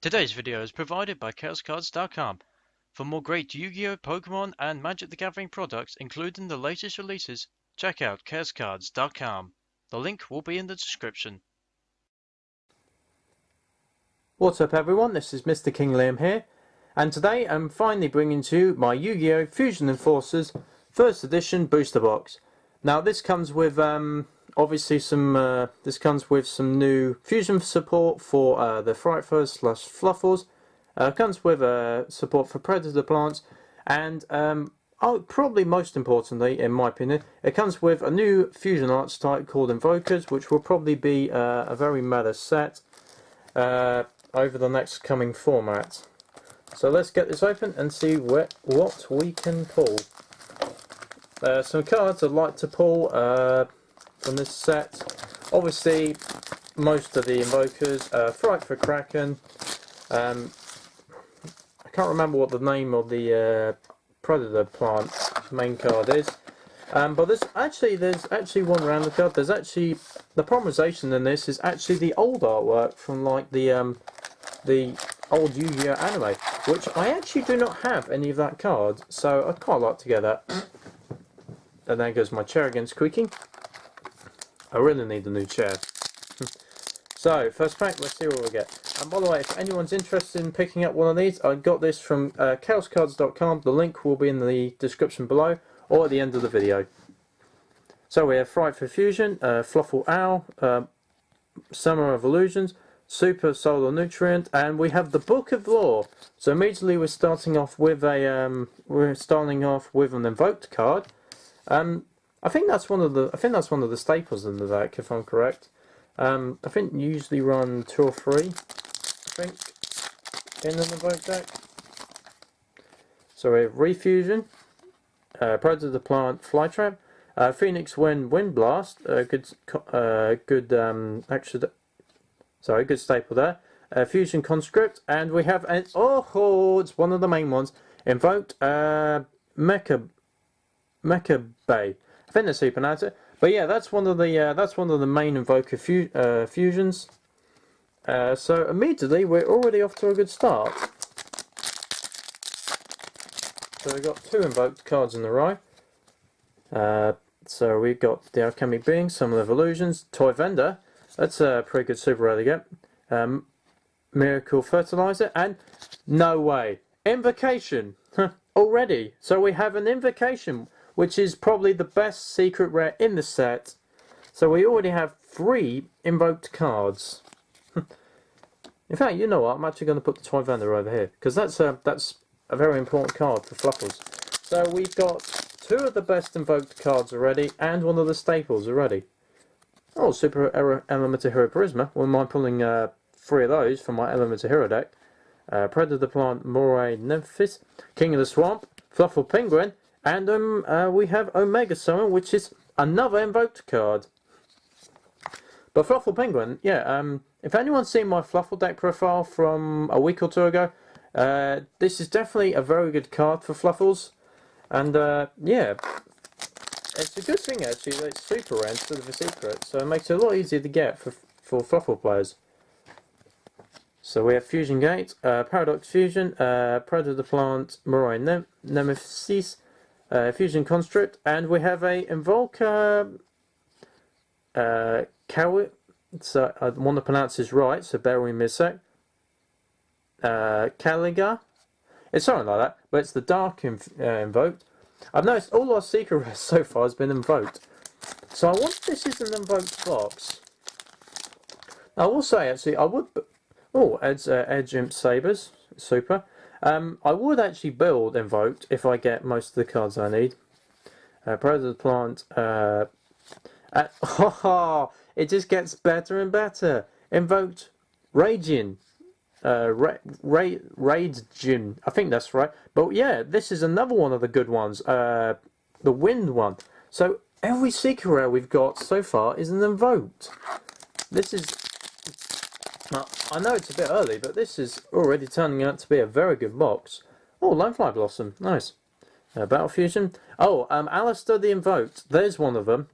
Today's video is provided by chaoscards.com. For more great Yu-Gi-Oh, Pokemon, and Magic the Gathering products, including the latest releases, check out chaoscards.com. The link will be in the description. What's up everyone, this is MrKingLiam here, and today I'm finally bringing to you my Yu-Gi-Oh! Fusion Enforcers First Edition Booster Box. Now this comes with obviously some new fusion support for the Frightfurs / Fluffles. Comes with support for Predator plants, and probably most importantly, in my opinion, it comes with a new fusion archetype called Invoked, which will probably be a very meta set over the next coming format. So let's get this open and see what we can pull. Some cards I'd like to pull from this set. Obviously, most of the Invokers, Fright for Kraken. I can't remember what the name of the Predator plant main card is. But there's actually one random card. There's actually the promulgation in this is actually the old artwork from like the old Yu-Gi-Oh anime, which I actually do not have any of that card, so I'd quite like to get that. And there goes my chair again squeaking. I really need a new chair. So first pack, let's see what we get. And by the way, if anyone's interested in picking up one of these, I got this from chaoscards.com. The link will be in the description below or at the end of the video. So we have Fright for Fusion, Fluffle Owl, Summer of Illusions, Super Solar Nutrient, and we have the Book of Lore. So immediately we're starting off with an Invoked card. I think that's one of the staples in the deck, if I'm correct. I think you usually run 2 or 3. I think in an Invoked deck. So we have Refusion, Predator Plant, Flytrap, Phoenix Wind, Wind Blast, good staple there. Fusion Conscript, and we have an it's one of the main ones. Invoked Mecha Bay. I think that's how you pronounce it. But yeah, that's one of the main Invoker fusions. So immediately we're already off to a good start. So we've got 2 Invoked cards in a row. So we've got the Alchemic Being, Summer of Illusions, Toy Vendor. That's a pretty good super rare to get. Miracle Fertilizer, and no way, Invocation already. So we have an Invocation, which is probably the best secret rare in the set. So we already have 3 Invoked cards. In fact, you know what? I'm actually going to put the Toy Vendor over here because that's a very important card for Fluffles. So we've got 2 of the best Invoked cards already, and one of the staples already. Oh, Super Elemental Hero Charisma. Wouldn't mind pulling 3 of those from my Elemental Hero deck. Predator Plant, Moray Nephis, King of the Swamp, Fluffle Penguin, and we have Omega Summon, which is another Invoked card. But Fluffle Penguin, yeah, if anyone's seen my Fluffle deck profile from a week or 2 ago, this is definitely a very good card for Fluffles. And yeah, it's a good thing actually that it's super rare instead of a secret, so it makes it a lot easier to get for Fluffle players. So we have Fusion Gate, Paradox Fusion, Predator Plant, Moray Nemesis, Fusion Construct, and we have a Invoker Cowie. So I want to pronounce this right, so bear with me a sec. Caliga. It's something like that, but it's the Dark Invoked. I've noticed all our secret rares so far has been Invoked. So I wonder if this is an Invoked box. I will say actually, I would. Oh, Edge Imp Sabers, super. I would actually build Invoked if I get most of the cards I need. Predator Plant. It just gets better and better. Invoked Raging. Raid Gym, I think that's right. But yeah, this is another one of the good ones. The Wind one. So every secret rare we've got so far is an Invoked. This is. I know it's a bit early, but this is already turning out to be a very good box. Oh, Lonefly Blossom, nice. Battle Fusion. Oh, Alistair the Invoked. There's one of them.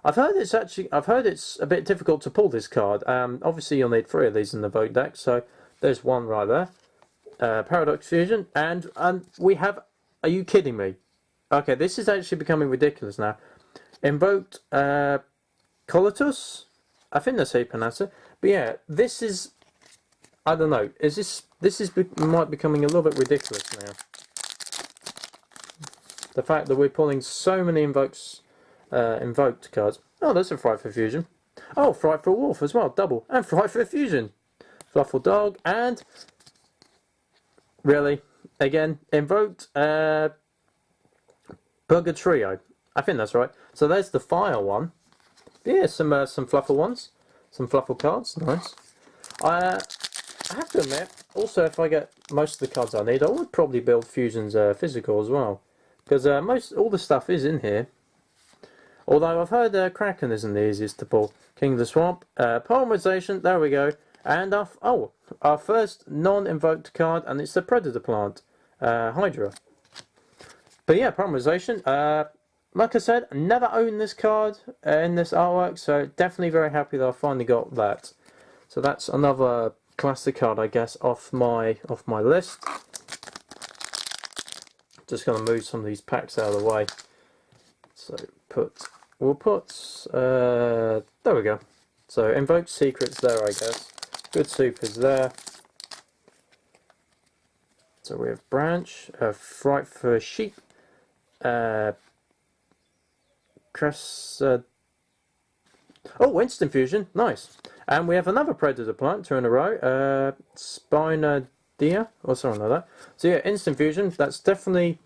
I've heard it's a bit difficult to pull this card. Obviously, you'll need 3 of these in the Vote deck, so There's one right there. Paradox Fusion, and we have. Are you kidding me? Okay, this is actually becoming ridiculous now. Invoked Colitus. I think that's how you pronounce it. But yeah, this is. I don't know. Is this? Might becoming a little bit ridiculous now. The fact that we're pulling so many invoked cards. Oh, that's a Frightfur Fusion. Oh, Frightfur Wolf as well, double, and Frightfur Fusion. Fluffle Dog, and really, again, invoked Bugger Trio. I think that's right. So there's the fire one. Yeah, some Fluffle ones, some Fluffle cards. Nice. I have to admit, also, if I get most of the cards I need, I would probably build Fusion's physical as well, because all the stuff is in here. Although I've heard Kraken isn't the easiest to pull. King of the Swamp, Polymerization. There we go. And our first non-invoked card, and it's the Predator Plant, Hydra. But yeah, Polymerization. Like I said, never owned this card in this artwork, so definitely very happy that I finally got that. So that's another classic card, I guess, off my list. Just gonna move some of these packs out of the way. So we'll put there we go. So Invoked Secrets there, I guess. Good supers there. So we have Branch, Frightfur Sheep, Instant Fusion, nice. And we have another Predator Plant, 2 in a row, Spinadia, or something like that. So yeah, Instant Fusion, that's definitely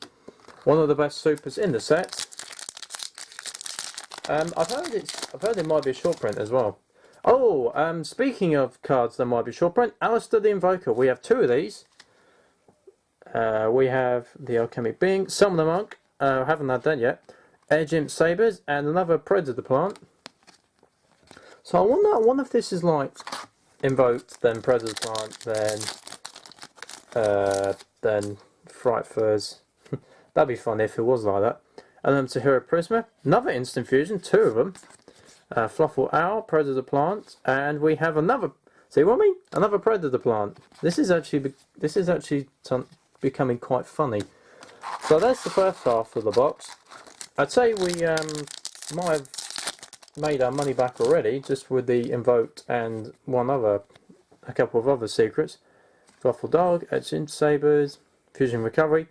one of the best supers in the set. I've heard it might be a short print as well. Oh, speaking of cards that might be short print, Alistair the Invoker. We have 2 of these. We have the Alchemic Being, Summon the Monk. Haven't had that yet. Edge Sabers, and another Predator Plant. So I wonder if this is like Invoked, then Predator Plant, then Frightfurs. That'd be fun if it was like that. And then Tahira Prisma, another Instant Fusion, 2 of them. Fluffle Owl, Predator Plant, and we have another. See what I mean? Another Predator Plant. This is actually becoming quite funny. So that's the first half of the box. I'd say we might have made our money back already, just with the Invoked and a couple of other secrets. Fluffle Dog, Edge Sabers, Fusion Recovery,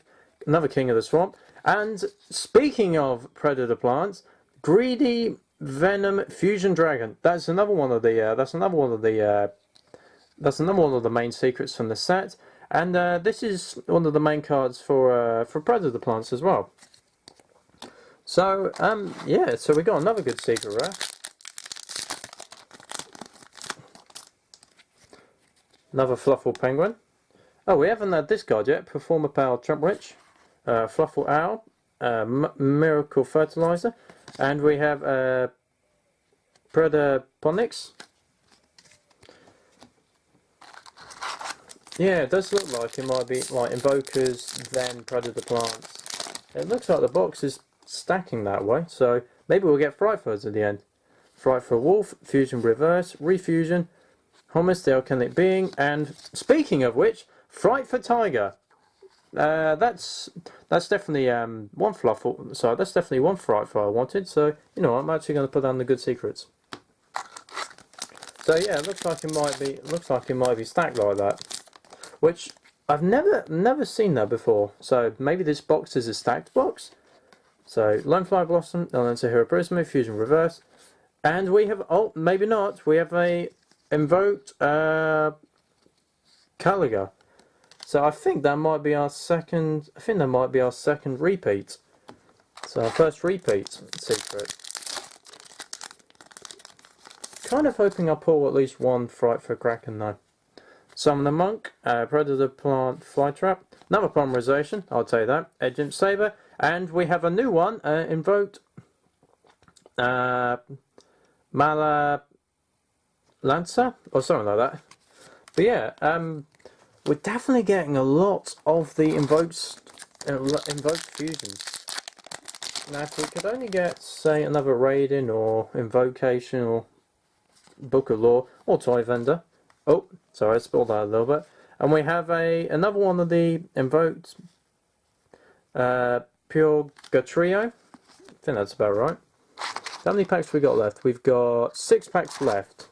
another King of the Swamp. And speaking of Predator Plants, Greedy Venom Fusion Dragon. That's another one of the main secrets from the set. And this is one of the main cards for Predator Plants as well. So yeah, so we got another good secret rare. Another Fluffle Penguin. Oh, we haven't had this card yet. Performer Power Trumpwitch, Fluffle Owl, Miracle Fertilizer, and we have Predaponics. Yeah, it does look like it might be like Invokers, then Predator Plants. It looks like the box is stacking that way, so maybe we'll get Frightfurs at the end. Frightfur Wolf, Fusion Reverse, Refusion, Hummus the Alchemic Being, and speaking of which, Frightfur Tiger. That's definitely one Fluffle. So that's definitely one Frightfur I wanted. So you know, I'm actually going to put down the good secrets. So yeah, it looks like it might be stacked like that, which I've never seen that before. So maybe this box is a stacked box. So Lonefly Blossom, Elemental Hero Prisma, Fusion Reverse, and we have maybe not. We have a Invoked Caliga. So I think that might be our second. I think that might be our second repeat. So our first repeat secret. Kind of hoping I'll pull at least one Frightfur Kraken though. Summon the Monk, Predator Plant Flytrap, another Polymerization, I'll tell you that, Edge Saber, and we have a new one, Invoked Mala Lancer, or something like that. But yeah, we're definitely getting a lot of the Invoked fusions. Now if we could only get, say, another Raiden or Invocation or Book of Law or Toy Vendor, Oh, sorry, I spilled that a little bit. And we have another one of the Invoked Pure Gatrio. I think that's about right. How many packs we got left? We've got 6 packs left.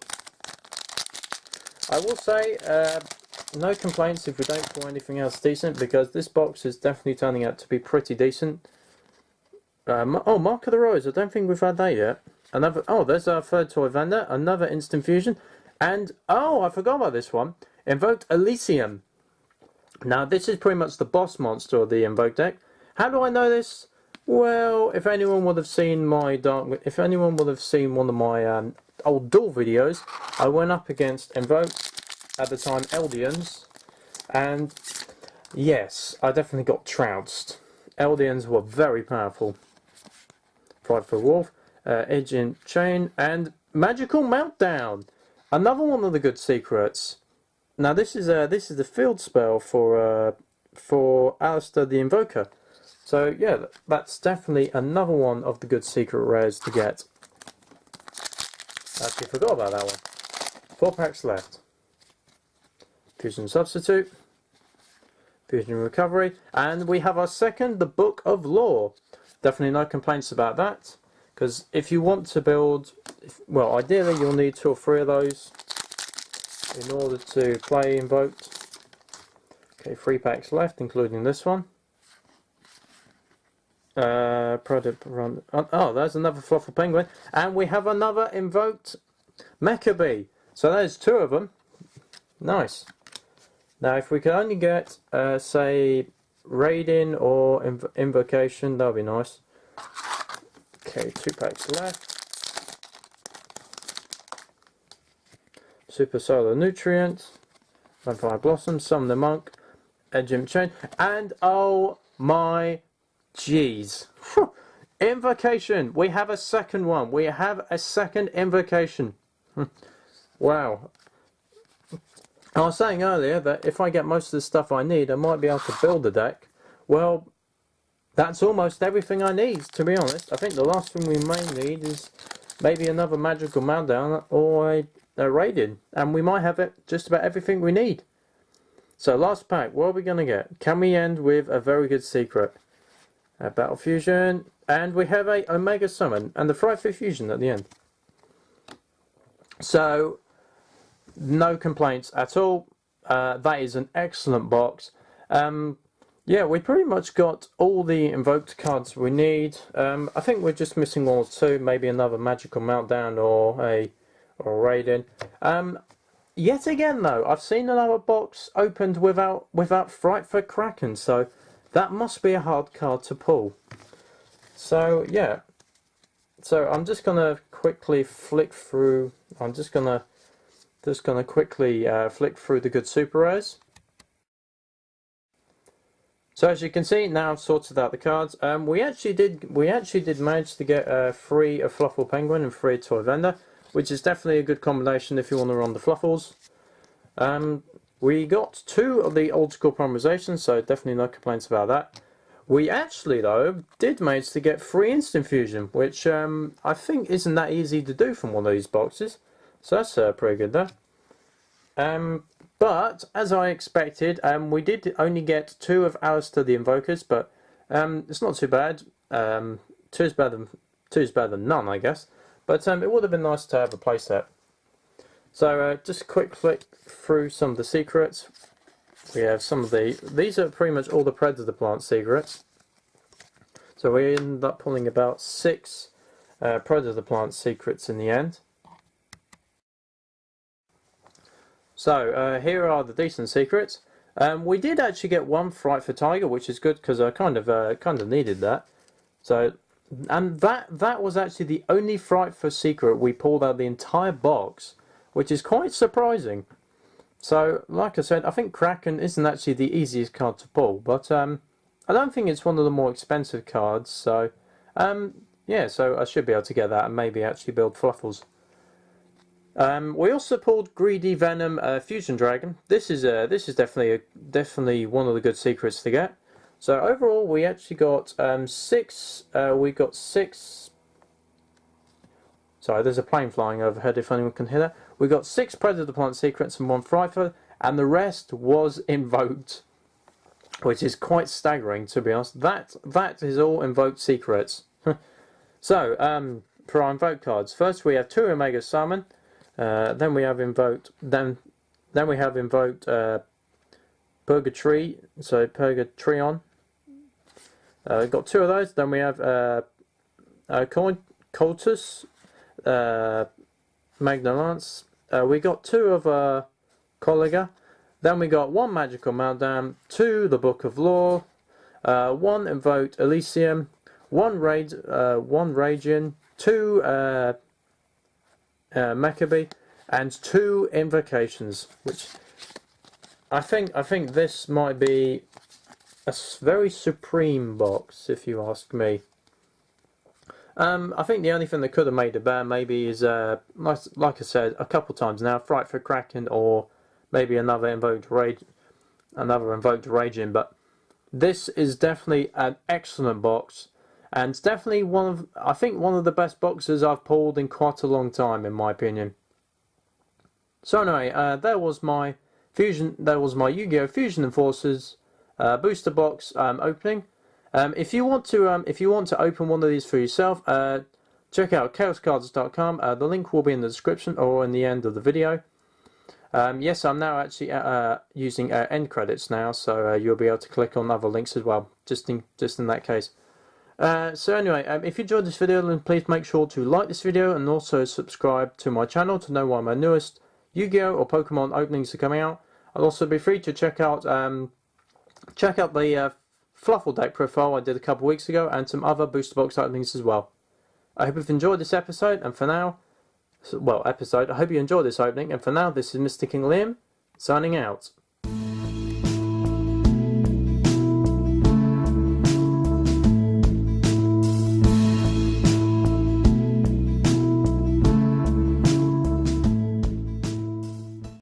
I will say, no complaints if we don't pull anything else decent, because this box is definitely turning out to be pretty decent. Oh, Mark of the Rose, I don't think we've had that yet. There's our third toy vendor, another Instant Fusion, and, I forgot about this one, Invoked Elysium. Now, this is pretty much the boss monster of the Invoked deck. How do I know this? Well, if anyone would have seen one of my old duel videos, I went up against Invoked, at the time Eldians, and yes, I definitely got trounced. Eldians were very powerful. Frightfur Wolf, Edge in Chain, and Magical Meltdown. Another one of the good secrets. Now this is the field spell for Alistair the Invoker. So yeah, that's definitely another one of the good secret rares to get. Actually forgot about that one. 4 packs left. Fusion Substitute, Fusion Recovery, and we have our second, the Book of Lore. Definitely no complaints about that, because if you want to build, well, ideally you'll need 2 or 3 of those in order to play Invoked. Okay, 3 packs left, including this one. Product run. Oh, there's another Fluffle Penguin, and we have another Invoked Mechabee. So there's 2 of them. Nice. Now, if we could only get, say, Raiding or Invocation, that would be nice. Okay, 2 packs left. Super Solar Nutrient, Vampire Blossom, Summon the Monk, Edge in Chain, and oh my jeez. Invocation! We have a second one. We have a second Invocation. Wow. I was saying earlier that if I get most of the stuff I need, I might be able to build a deck. Well, that's almost everything I need, to be honest. I think the last thing we may need is maybe another Magical Meltdown or a Raiding. And we might have just about everything we need. So last pack, what are we going to get? Can we end with a very good secret? A Battle Fusion, and we have a Omega Summon, and the Frightfur Fusion at the end. So, no complaints at all. That is an excellent box. Yeah, we pretty much got all the Invoked cards we need. I think we're just missing 1 or 2, maybe another Magical Meltdown or a Raiding. Yet again, though, I've seen another box opened without Frightfur Kraken, so that must be a hard card to pull. So yeah. So I'm just gonna quickly flick through. I'm just gonna quickly flick through the good super rares. So as you can see, now I've sorted out the cards. We actually did manage to get 3 a Fluffle Penguin and 3 a Toy Vendor, which is definitely a good combination if you want to run the Fluffles. We got 2 of the old school polymerizations, so definitely no complaints about that. We actually, though, did manage to get 3 Instant Fusion, which I think isn't that easy to do from one of these boxes. So that's pretty good there. But, as I expected, we did only get 2 of Alistair the Invokers, but it's not too bad. 2 is better than none, I guess. But it would have been nice to have a playset. So just a quick flick through some of the secrets. We have some of these are pretty much all the Predator Plant secrets. So we ended up pulling about 6 Predator Plant secrets in the end. So here are the decent secrets. We did actually get 1 Frightfur Tiger, which is good because I kind of needed that. So, and that was actually the only Frightfur secret we pulled out of the entire box, which is quite surprising. So, like I said, I think Kraken isn't actually the easiest card to pull, but I don't think it's one of the more expensive cards. So, yeah, so I should be able to get that and maybe actually build Fluffles. We also pulled Greedy Venom Fusion Dragon. This is definitely one of the good secrets to get. So overall, we actually got 6. We got 6 Sorry, there's a plane flying overhead if anyone can hear that. We got 6 Predator Plant Secrets and 1 Frightfurs, and the rest was Invoked, which is quite staggering, to be honest. That is all Invoked secrets. So, for our Invoked cards, first we have 2 Omega Summon, then we have Invoked, then we have Invoked Purgatory, so Purgatrion. We've got 2 of those. Then we have Cultus, Magnalance. We got 2 of Colliga. Then we got 1 Magical Meltdown, 2 The Book of Law, 1 Invoked Elysium, 1 Radian, 2 Maccabee, and 2 Invocations. Which I think this might be a very supreme box, if you ask me. I think the only thing that could have made it better maybe is, like I said a couple times now, Frightfur Kraken, or maybe another Invoked Raging. But this is definitely an excellent box, and it's definitely one of the best boxes I've pulled in quite a long time, in my opinion. So anyway, there was my Yu-Gi-Oh! Fusion Enforcers booster box opening. If you want to open one of these for yourself, check out chaoscards.com. The link will be in the description or in the end of the video. Yes, I'm now actually using end credits now, so you'll be able to click on other links as well, just in that case. So anyway, if you enjoyed this video, then please make sure to like this video and also subscribe to my channel to know when my newest Yu-Gi-Oh! Or Pokemon openings are coming out. I'll also be free to check out the Fluffle deck profile I did a couple weeks ago, and some other booster box openings as well. I hope you've enjoyed this episode, and for now, I hope you enjoyed this opening, and for now, this is MrKingLiam, signing out.